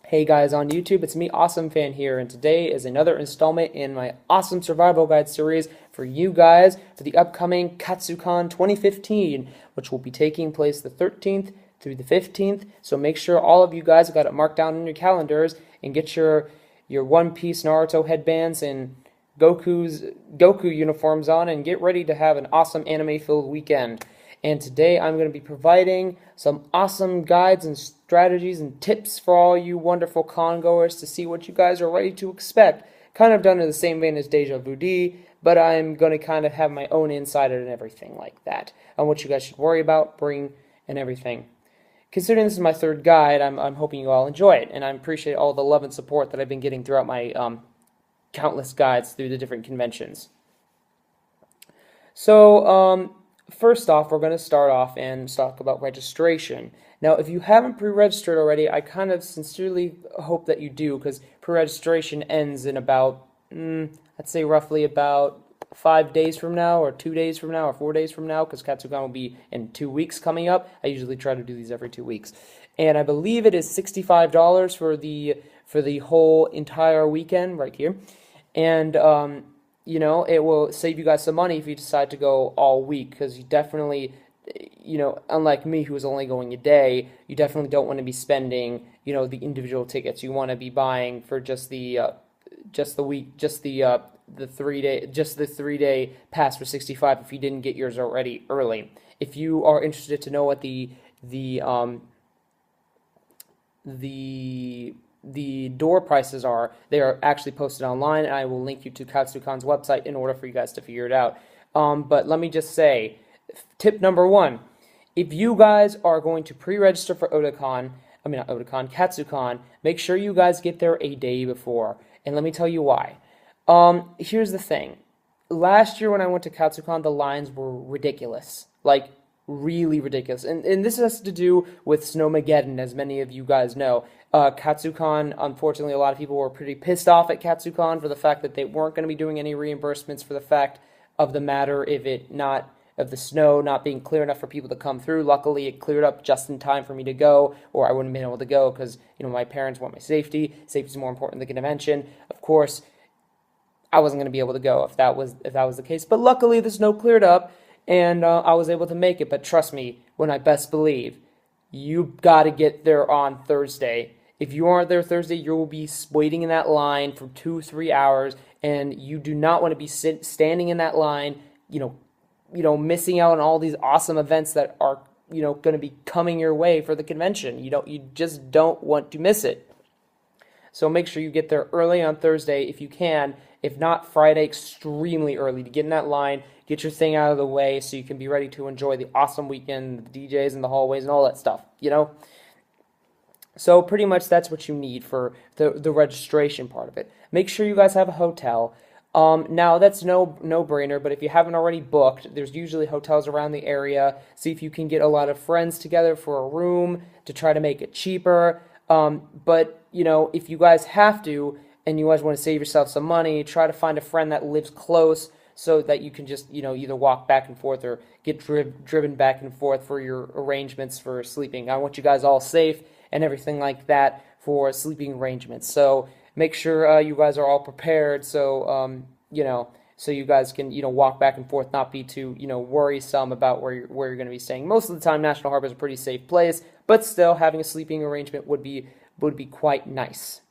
Hey guys on YouTube, it's me, Awesome Fan here, and today is another installment in my awesome survival guide series for you guys for the upcoming Katsucon 2015, which will be taking place the 13th through the 15th. So make sure all of you guys have got it marked down in your calendars and get your One Piece Naruto headbands and Goku uniforms on and get ready to have an awesome anime-filled weekend. And today I'm going to be providing some awesome guides and strategies and tips for all you wonderful con goers to see what you guys are ready to expect. Kind of done in the same vein as Deja Vu D, but I'm going to kind of have my own insight and everything like that on what you guys should worry about, bring, and everything. Considering this is my third guide, I'm hoping you all enjoy it, and I appreciate all the love and support that I've been getting throughout my countless guides through the different conventions. So, first off, we're going to start off and talk about registration. Now, if you haven't pre-registered already, I kind of sincerely hope that you do, because pre-registration ends in about, I'd say roughly about 5 days from now, or 2 days from now, or 4 days from now, because Katsucon will be in 2 weeks coming up. I usually try to do these every 2 weeks. And I believe it is $65 for the whole entire weekend right here. And, you know, it will save you guys some money if you decide to go all week, because you definitely, you know, unlike me who is only going a day, you definitely don't want to be spending, you know, the individual tickets. You want to be buying for just the 3-day pass for 65 if you didn't get yours already early. If you are interested to know what the door prices are, they are actually posted online, and I will link you to Katsucon's website in order for you guys to figure it out. But let me just say, tip number one, if you guys are going to pre-register for Katsucon, make sure you guys get there a day before, and let me tell you why. Here's the thing. Last year when I went to Katsucon, the lines were ridiculous. Like, really ridiculous. And this has to do with Snowmageddon, as many of you guys know. Katsucon, unfortunately, a lot of people were pretty pissed off at Katsucon for the fact that they weren't going to be doing any reimbursements for the fact of the matter of the snow not being clear enough for people to come through. Luckily, it cleared up just in time for me to go, or I wouldn't have been able to go because, you know, my parents want my safety. Safety is more important than the convention. Of course, I wasn't going to be able to go if that was the case. But luckily, the snow cleared up, and I was able to make it. But trust me, when I best believe, you got to get there on Thursday. If you aren't there Thursday, you will be waiting in that line for 2-3 hours, and you do not want to be standing in that line, you know, missing out on all these awesome events that are, you know, going to be coming your way for the convention. You just don't want to miss it. So make sure you get there early on Thursday if you can. If not, Friday extremely early to get in that line, get your thing out of the way so you can be ready to enjoy the awesome weekend, the DJs in the hallways and all that stuff, you know? So pretty much that's what you need for the registration part of it. Make sure you guys have a hotel. Now that's no-brainer, but if you haven't already booked, there's usually hotels around the area. See if you can get a lot of friends together for a room to try to make it cheaper. But, you know, if you guys have to, and you guys want to save yourself some money, try to find a friend that lives close so that you can just, you know, either walk back and forth or get driven back and forth for your arrangements for sleeping. I want you guys all safe and everything like that for sleeping arrangements. So make sure you guys are all prepared so, you know, so you guys can, you know, walk back and forth, not be too, you know, worrisome about where you're going to be staying. Most of the time, National Harbor is a pretty safe place, but still having a sleeping arrangement would be quite nice.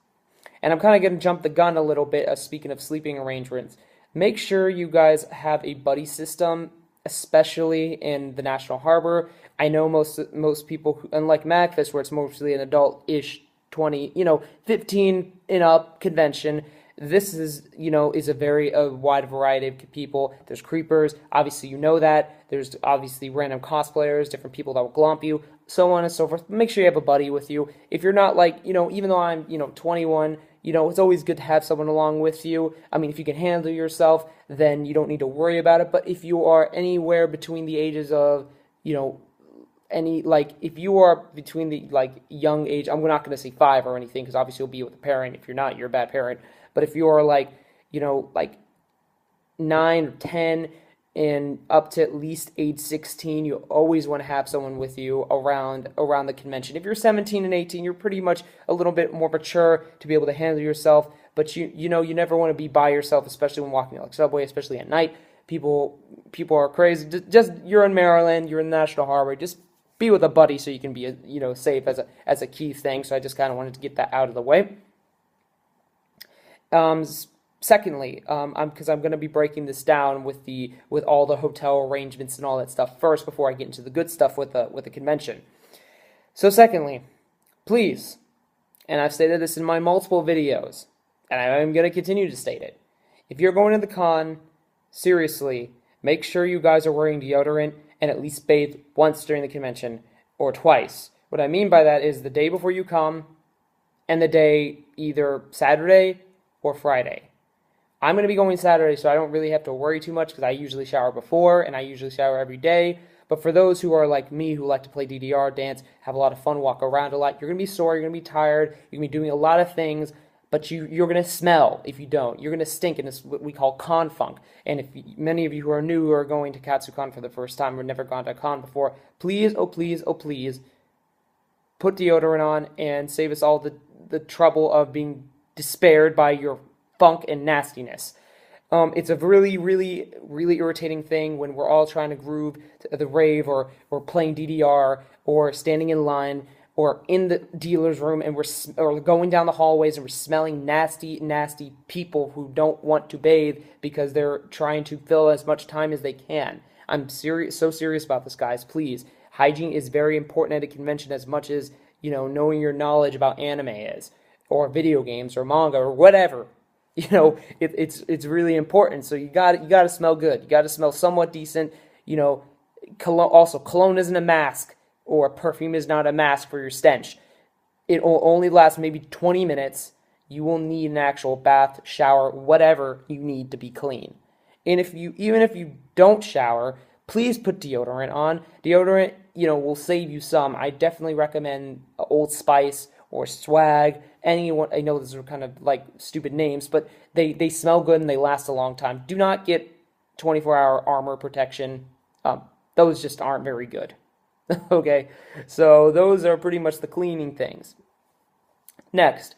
And I'm kind of going to jump the gun a little bit, speaking of sleeping arrangements. Make sure you guys have a buddy system, especially in the National Harbor. I know most people, unlike MagFest, where it's mostly an adult-ish 20, you know, 15 and up convention, this is, you know, is a very wide variety of people. There's creepers, obviously you know that. There's obviously random cosplayers, different people that will glomp you, so on and so forth. Make sure you have a buddy with you. If you're not, like, you know, even though I'm, you know, 21, you know, it's always good to have someone along with you. I mean, if you can handle yourself, then you don't need to worry about it. But if you are anywhere between the ages of, you know, if you are between the, like, young age, I'm not going to say 5 or anything, because obviously you'll be with a parent. If you're not, you're a bad parent. But if you are, like, you know, like 9 or 10, and up to at least age 16, you always want to have someone with you around the convention. If you're 17 and 18, you're pretty much a little bit more mature to be able to handle yourself. But you know you never want to be by yourself, especially when walking like subway, especially at night. People are crazy. Just you're in Maryland, you're in the National Harbor. Just be with a buddy so you can be safe as a key thing. So I just kind of wanted to get that out of the way. Secondly, because I'm going to be breaking this down with all the hotel arrangements and all that stuff first before I get into the good stuff with the convention. So secondly, please, and I've stated this in my multiple videos, and I'm going to continue to state it. If you're going to the con, seriously, make sure you guys are wearing deodorant and at least bathe once during the convention or twice. What I mean by that is the day before you come and the day either Saturday or Friday. I'm going to be going Saturday, so I don't really have to worry too much because I usually shower before and I usually shower every day. But for those who are like me, who like to play DDR, dance, have a lot of fun, walk around a lot, you're going to be sore, you're going to be tired, you're going to be doing a lot of things, but you're going to smell if you don't. You're going to stink, and it's what we call con funk. And if many of you who are new who are going to Katsucon for the first time or never gone to a con before, please, oh please, oh please, put deodorant on and save us all the trouble of being despaired by your funk and nastiness. It's a really, really, really irritating thing when we're all trying to groove to the rave or playing DDR or standing in line or in the dealer's room and or going down the hallways and we're smelling nasty, nasty people who don't want to bathe because they're trying to fill as much time as they can. I'm so serious about this, guys. Please, hygiene is very important at a convention as much as knowing your knowledge about anime is, or video games or manga or whatever. It's really important. So you got to smell good. You got to smell somewhat decent. Cologne isn't a mask, or perfume is not a mask for your stench. It will only last maybe 20 minutes. You will need an actual bath, shower, whatever you need to be clean. And even if you don't shower, please put deodorant on. Deodorant, will save you some. I definitely recommend Old Spice or Swag. Anyone, I know those are kind of like stupid names, but they smell good and they last a long time. Do not get 24-hour armor protection. Those just aren't very good. Okay, so those are pretty much the cleaning things. Next,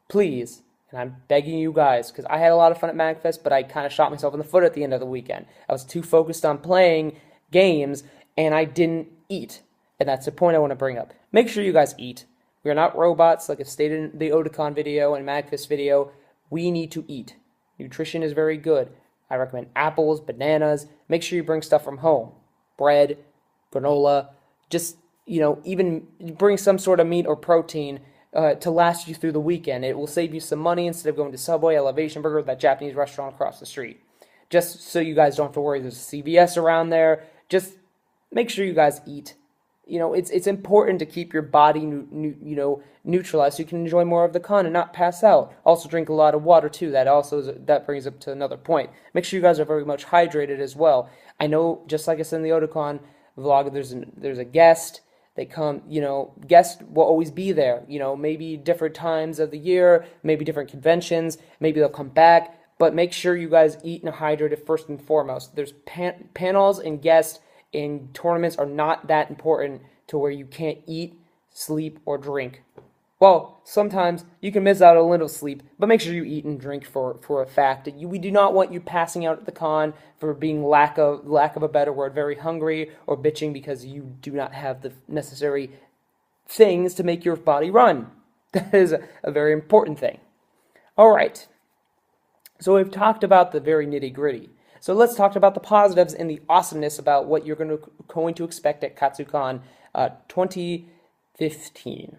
please, and I'm begging you guys, because I had a lot of fun at MagFest, but I kind of shot myself in the foot at the end of the weekend. I was too focused on playing games, and I didn't eat. And that's the point I want to bring up. Make sure you guys eat. We are not robots, like I stated in the Otakon video and MagFest video. We need to eat. Nutrition is very good. I recommend apples, bananas. Make sure you bring stuff from home. Bread, granola, just, even bring some sort of meat or protein to last you through the weekend. It will save you some money instead of going to Subway, Elevation Burger, that Japanese restaurant across the street. Just so you guys don't have to worry there's a CVS around there. Just make sure you guys eat. It's important to keep your body neutralized so you can enjoy more of the con and not pass out. Also drink a lot of water too. That brings up to another point. Make sure you guys are very much hydrated as well. I know, just like I said in the Otakon vlog, there's a guest. They come, guests will always be there. Maybe different times of the year, maybe different conventions, maybe they'll come back. But make sure you guys eat and are hydrated first and foremost. There's panels and guests in tournaments are not that important to where you can't eat, sleep, or drink. Well, sometimes you can miss out a little sleep, but make sure you eat and drink for a fact. We do not want you passing out at the con for being, lack of a better word, very hungry or bitching because you do not have the necessary things to make your body run. That is a very important thing. All right. So we've talked about the very nitty-gritty. So let's talk about the positives and the awesomeness about what you're going to expect at Katsucon 2015.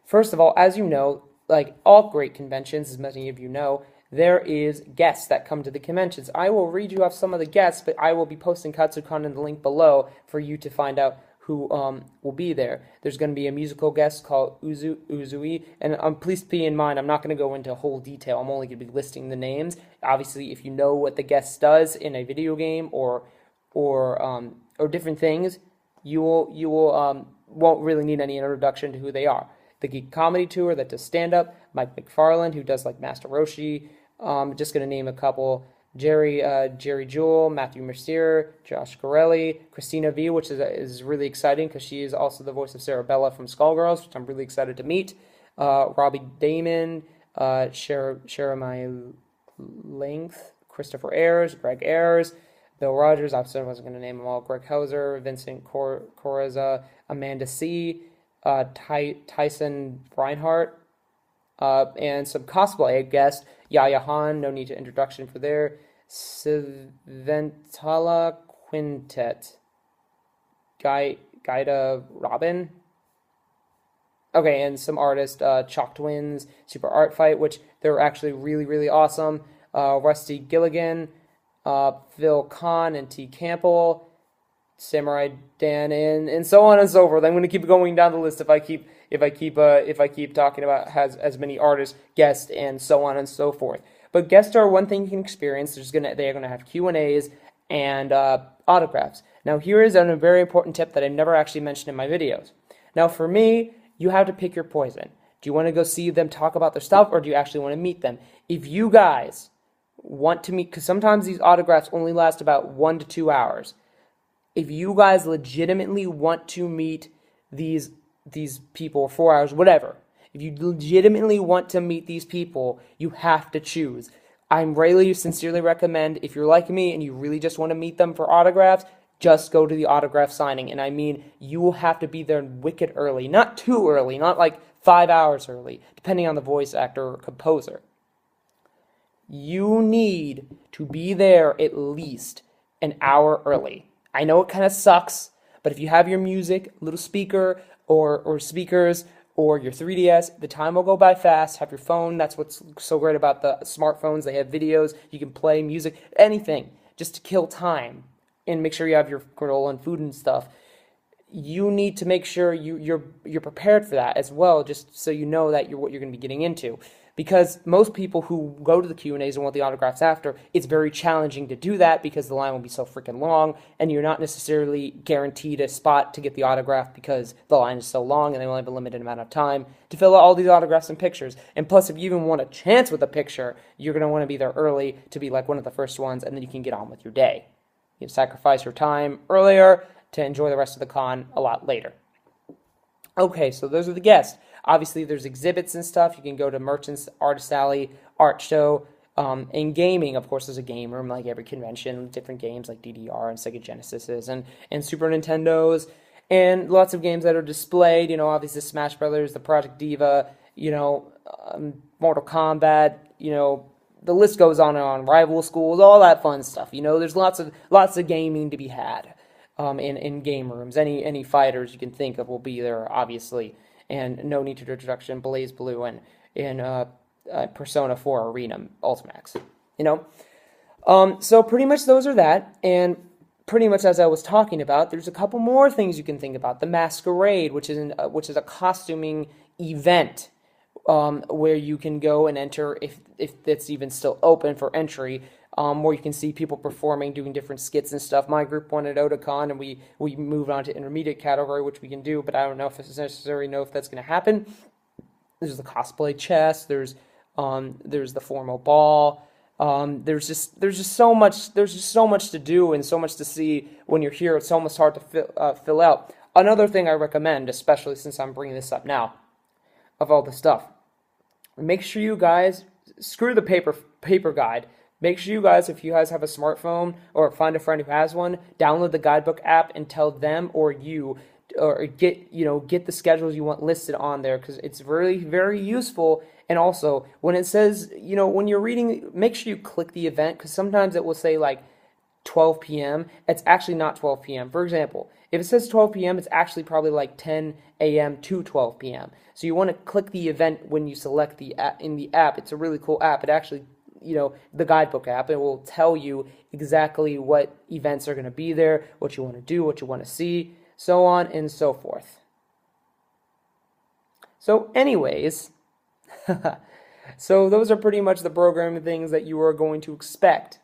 First of all, as you know, like all great conventions, as many of you know, there is guests that come to the conventions. I will read you off some of the guests, but I will be posting Katsucon in the link below for you to find out who will be there. There's going to be a musical guest called Uzui, and please be in mind, I'm not going to go into whole detail. I'm only going to be listing the names. Obviously, if you know what the guest does in a video game or different things, you won't really need any introduction to who they are. The Geek Comedy Tour that does stand-up, Mike McFarland, who does like Master Roshi, just going to name a couple. Jerry Jewell, Matthew Mercier, Josh Corelli, Christina V, which is really exciting because she is also the voice of Sarabella from Skullgirls, which I'm really excited to meet. Robbie Damon, Sheramai Length, Christopher Ayers, Greg Ayers, Bill Rogers, obviously I wasn't going to name them all, Greg Hauser, Vincent Correza, Amanda C., Tyson Reinhardt, and some cosplay guests, Yaya Han, no need to introduction for there, Siventala Quintet, Gaida Robin, okay, and some artists, Chalk Twins, Super Art Fight, which they're actually really, really awesome, Rusty Gilligan, Phil Kahn and T. Campbell, Samurai Dan, and so on and so forth. I'm going to keep going down the list if I keep talking about has as many artists, guests, and so on and so forth. But guests are one thing you can experience. They're gonna have Q&As and autographs. Now here is a very important tip that I never actually mentioned in my videos. Now for me, you have to pick your poison. Do you want to go see them talk about their stuff, or do you actually want to meet them? If you guys want to meet, because sometimes these autographs only last about 1 to 2 hours. If you guys legitimately want to meet these people, 4 hours, whatever, if you legitimately want to meet these people, you have to choose. I really sincerely recommend, if you're like me and you really just want to meet them for autographs, just go to the autograph signing. And I mean, you will have to be there wicked early, not too early, not like 5 hours early, depending on the voice actor or composer. You need to be there at least an hour early. I know it kind of sucks, but if you have your music, little speaker, or speakers, or your 3DS, the time will go by fast. Have your phone. That's what's so great about the smartphones. They have videos. You can play music, anything, just to kill time. And make sure you have your granola and food and stuff. You need to make sure you're prepared for that as well, just so you know that what you're going to be getting into. Because most people who go to the Q&As and want the autographs after, it's very challenging to do that because the line will be so freaking long, and you're not necessarily guaranteed a spot to get the autograph because the line is so long and they only have a limited amount of time to fill out all these autographs and pictures. And plus, if you even want a chance with a picture, you're going to want to be there early to be like one of the first ones, and then you can get on with your day. You sacrifice your time earlier to enjoy the rest of the con a lot later. Okay, so those are the guests. Obviously, there's exhibits and stuff. You can go to Merchants, Artist Alley, Art Show, and gaming. Of course, there's a game room like every convention, different games like DDR and Sega Genesises and Super Nintendos, and lots of games that are displayed. You know, obviously Smash Brothers, the Project Diva, you know, Mortal Kombat, you know, the list goes on and on. Rival Schools, all that fun stuff. You know, there's lots of gaming to be had in game rooms. Any fighters you can think of will be there, obviously. And no need to introduction, Blaze Blue and Persona 4 Arena Ultimax, you know. So pretty much those are that, and pretty much as I was talking about, there's a couple more things you can think about. The Masquerade, which is a costuming event where you can go and enter if it's even still open for entry. Where you can see people performing, doing different skits and stuff. My group wanted Otakon, and we moved on to intermediate category, which we can do, but I don't know if it's necessary, know if that's going to happen. There's the cosplay chess. There's the formal ball. There's just so much to do and so much to see when you're here. It's almost hard to fill out. Another thing I recommend, especially since I'm bringing this up now, of all the stuff, make sure you guys screw the paper guide. Make sure you guys, if you guys have a smartphone or find a friend who has one, download the guidebook app and tell them or you, or get the schedules you want listed on there, because it's very, very useful. And also, when it says, when you're reading, make sure you click the event, because sometimes it will say like 12 p.m. It's actually not 12 p.m. For example, if it says 12 p.m., it's actually probably like 10 a.m. to 12 p.m. So you want to click the event when you select the app in the app. It's a really cool app. It actually, the guidebook app, it will tell you exactly what events are going to be there, what you want to do, what you want to see, so on and so forth. So anyways, so those are pretty much the programming things that you are going to expect.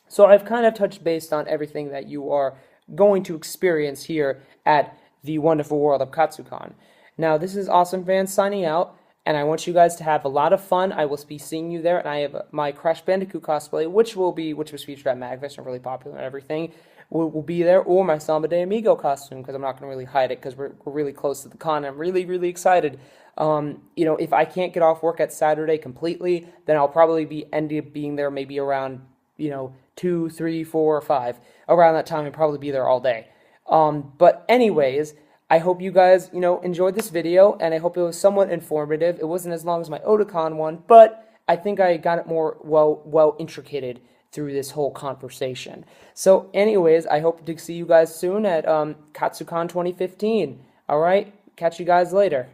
So I've kind of touched base on everything that you are going to experience here at the wonderful world of Katsucon. Now, this is Awesome Fans signing out. and I want you guys to have a lot of fun. I will be seeing you there, and I have my Crash Bandicoot cosplay, which was featured at MagFest and really popular and everything, will be there, or my Samba de Amigo costume, because I'm not going to really hide it, because we're really close to the con. I'm really, really excited. If I can't get off work at Saturday completely, then I'll probably end up being there maybe around, 2, 3, 4, or 5. Around that time, I'll probably be there all day. But anyways, I hope you guys, enjoyed this video, and I hope it was somewhat informative. It wasn't as long as my Otakon one, but I think I got it more well intricated through this whole conversation. So anyways, I hope to see you guys soon at Katsucon 2015. All right, catch you guys later.